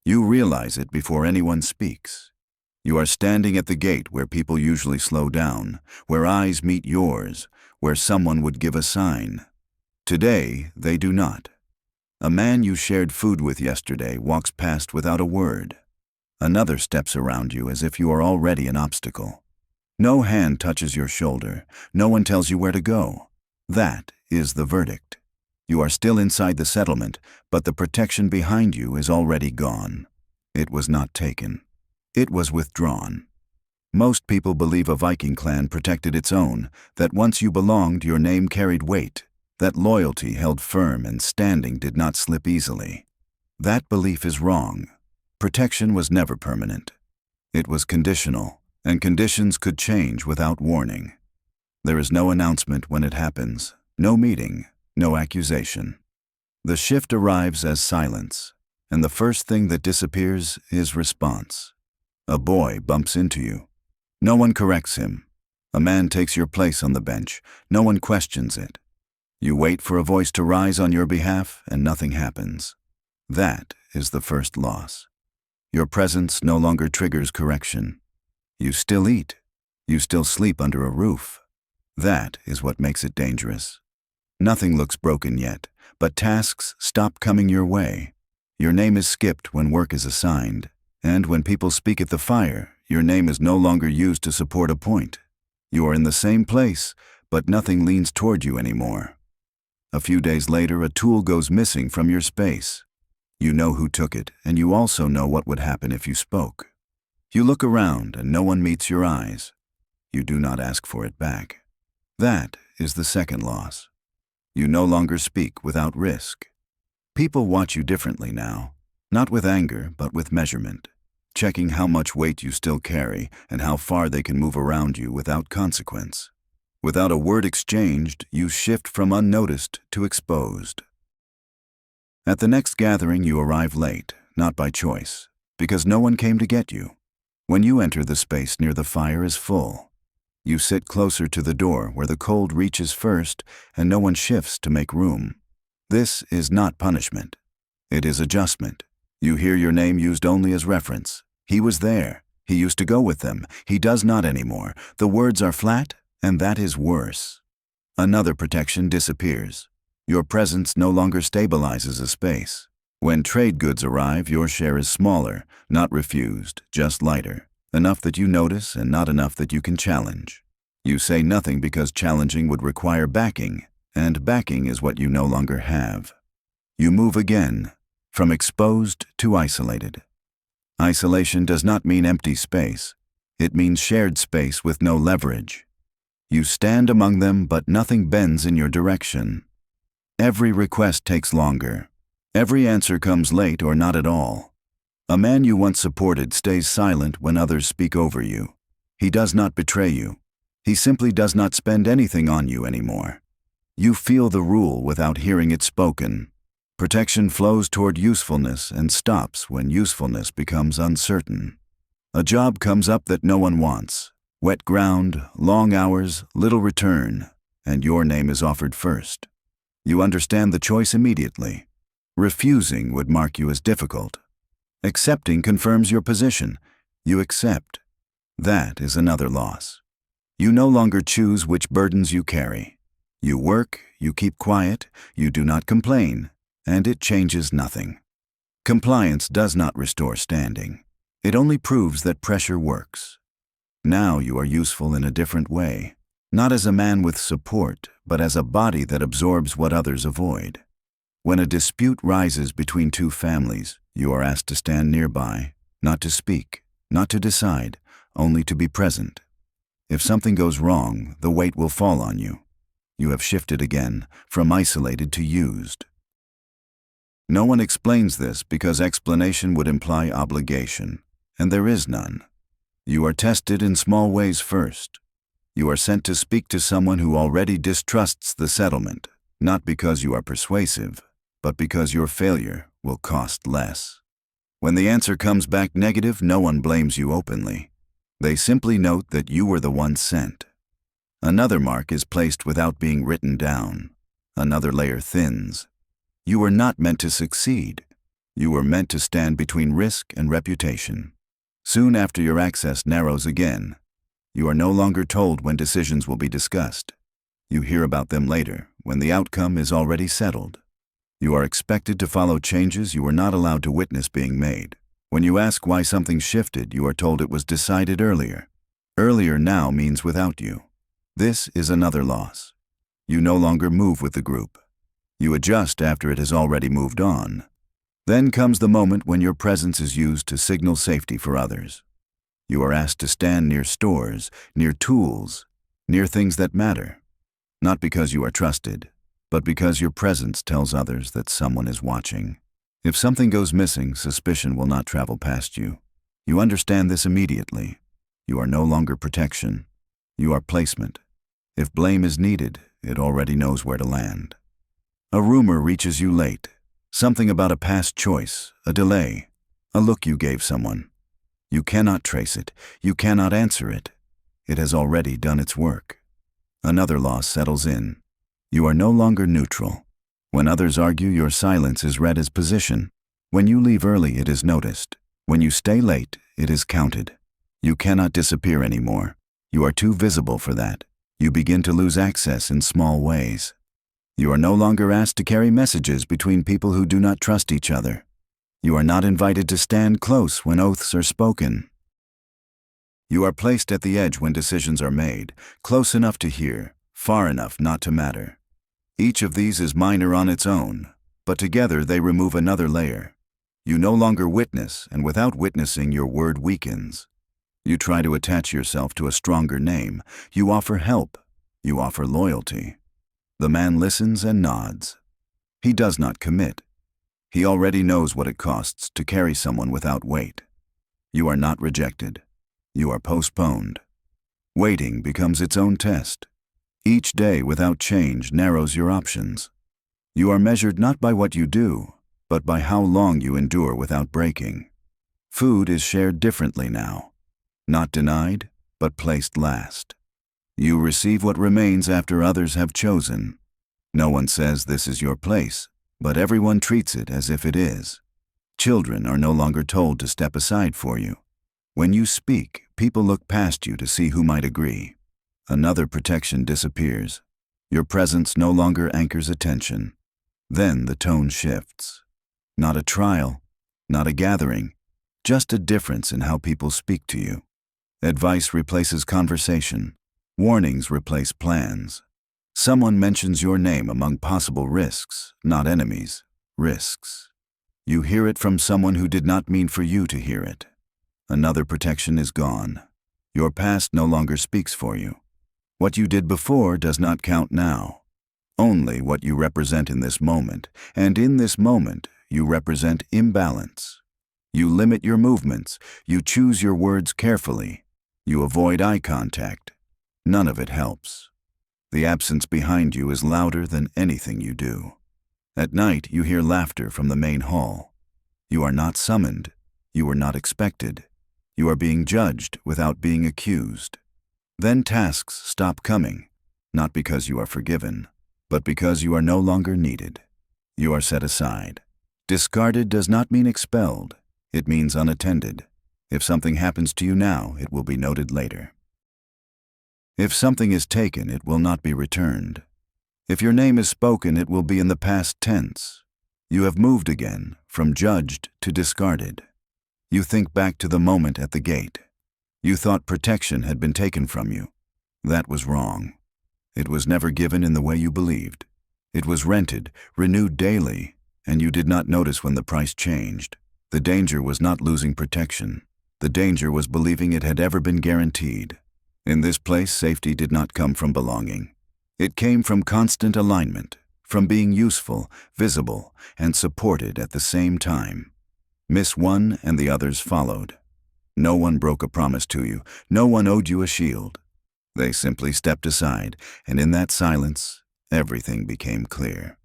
You realize it before anyone speaks. You are standing at the gate where people usually slow down, where eyes meet yours, where someone would give a sign. Today, they do not. A man you shared food with yesterday walks past without a word. Another steps around you as if you are already an obstacle. No hand touches your shoulder. No one tells you where to go. That is the verdict. You are still inside the settlement, but the protection behind you is already gone. It was not taken. It was withdrawn. Most people believe a Viking clan protected its own, that once you belonged, your name carried weight, that loyalty held firm and standing did not slip easily. That belief is wrong. Protection was never permanent. It was conditional, and conditions could change without warning. There is no announcement when it happens, no meeting, no accusation. The shift arrives as silence, and the first thing that disappears is response. A boy bumps into you. No one corrects him. A man takes your place on the bench. No one questions it. You wait for a voice to rise on your behalf, and nothing happens. That is the first loss. Your presence no longer triggers correction. You still eat. You still sleep under a roof. That is what makes it dangerous. Nothing looks broken yet, but tasks stop coming your way. Your name is skipped when work is assigned, and when people speak at the fire, your name is no longer used to support a point. You are in the same place, but nothing leans toward you anymore. A few days later, a tool goes missing from your space. You know who took it, and you also know what would happen if you spoke. You look around, and no one meets your eyes. You do not ask for it back. That is the second loss. You no longer speak without risk. People watch you differently now, not with anger, but with measurement, checking how much weight you still carry and how far they can move around you without consequence. Without a word exchanged, you shift from unnoticed to exposed. At the next gathering, you arrive late, not by choice, because no one came to get you. When you enter, the space near the fire is full. You sit closer to the door where the cold reaches first, and no one shifts to make room. This is not punishment. It is adjustment. You hear your name used only as reference. He was there. He used to go with them. He does not anymore. The words are flat, and that is worse. Another protection disappears. Your presence no longer stabilizes a space. When trade goods arrive, your share is smaller, not refused, just lighter, enough that you notice and not enough that you can challenge. You say nothing because challenging would require backing, and backing is what you no longer have. You move again, from exposed to isolated. Isolation does not mean empty space. It means shared space with no leverage. You stand among them, but nothing bends in your direction. Every request takes longer. Every answer comes late or not at all. A man you once supported stays silent when others speak over you. He does not betray you. He simply does not spend anything on you anymore. You feel the rule without hearing it spoken. Protection flows toward usefulness and stops when usefulness becomes uncertain. A job comes up that no one wants. Wet ground, long hours, little return, and your name is offered first. You understand the choice immediately. Refusing would mark you as difficult. Accepting confirms your position. You accept. That is another loss. You no longer choose which burdens you carry. You work, you keep quiet, you do not complain, and it changes nothing. Compliance does not restore standing. It only proves that pressure works. Now you are useful in a different way. Not as a man with support, but as a body that absorbs what others avoid. When a dispute rises between two families, you are asked to stand nearby, not to speak, not to decide, only to be present. If something goes wrong, the weight will fall on you. You have shifted again, from isolated to used. No one explains this because explanation would imply obligation, and there is none. You are tested in small ways first. You are sent to speak to someone who already distrusts the settlement, not because you are persuasive, but because your failure will cost less. When the answer comes back negative, no one blames you openly. They simply note that you were the one sent. Another mark is placed without being written down. Another layer thins. You were not meant to succeed. You were meant to stand between risk and reputation. Soon after your access narrows again, you are no longer told when decisions will be discussed. You hear about them later, when the outcome is already settled. You are expected to follow changes you were not allowed to witness being made. When you ask why something shifted, you are told it was decided earlier. Earlier now means without you. This is another loss. You no longer move with the group. You adjust after it has already moved on. Then comes the moment when your presence is used to signal safety for others. You are asked to stand near stores, near tools, near things that matter. Not because you are trusted, but because your presence tells others that someone is watching. If something goes missing, suspicion will not travel past you. You understand this immediately. You are no longer protection. You are placement. If blame is needed, it already knows where to land. A rumor reaches you late. Something about a past choice, a delay, a look you gave someone. You cannot trace it. You cannot answer it. It has already done its work. Another loss settles in. You are no longer neutral. When others argue, your silence is read as position. When you leave early, it is noticed. When you stay late, it is counted. You cannot disappear anymore. You are too visible for that. You begin to lose access in small ways. You are no longer asked to carry messages between people who do not trust each other. You are not invited to stand close when oaths are spoken. You are placed at the edge when decisions are made, close enough to hear, far enough not to matter. Each of these is minor on its own, but together they remove another layer. You no longer witness, and without witnessing, your word weakens. You try to attach yourself to a stronger name. You offer help. You offer loyalty. The man listens and nods. He does not commit. He already knows what it costs to carry someone without weight. You are not rejected. You are postponed. Waiting becomes its own test. Each day without change narrows your options. You are measured not by what you do, but by how long you endure without breaking. Food is shared differently now. Not denied, but placed last. You receive what remains after others have chosen. No one says this is your place, but everyone treats it as if it is. Children are no longer told to step aside for you. When you speak, people look past you to see who might agree. Another protection disappears. Your presence no longer anchors attention. Then the tone shifts. Not a trial, not a gathering, just a difference in how people speak to you. Advice replaces conversation. Warnings replace plans. Someone mentions your name among possible risks, not enemies, risks. You hear it from someone who did not mean for you to hear it. Another protection is gone. Your past no longer speaks for you. What you did before does not count now. Only what you represent in this moment, and in this moment, you represent imbalance. You limit your movements. You choose your words carefully. You avoid eye contact. None of it helps. The absence behind you is louder than anything you do. At night, you hear laughter from the main hall. You are not summoned. You are not expected. You are being judged without being accused. Then tasks stop coming, not because you are forgiven, but because you are no longer needed. You are set aside. Discarded does not mean expelled. It means unattended. If something happens to you now, it will be noted later. If something is taken, it will not be returned. If your name is spoken, it will be in the past tense. You have moved again, from judged to discarded. You think back to the moment at the gate. You thought protection had been taken from you. That was wrong. It was never given in the way you believed. It was rented, renewed daily, and you did not notice when the price changed. The danger was not losing protection. The danger was believing it had ever been guaranteed. In this place, safety did not come from belonging. It came from constant alignment, from being useful, visible, and supported at the same time. Miss one and the others followed. No one broke a promise to you. No one owed you a shield. They simply stepped aside, and in that silence, everything became clear.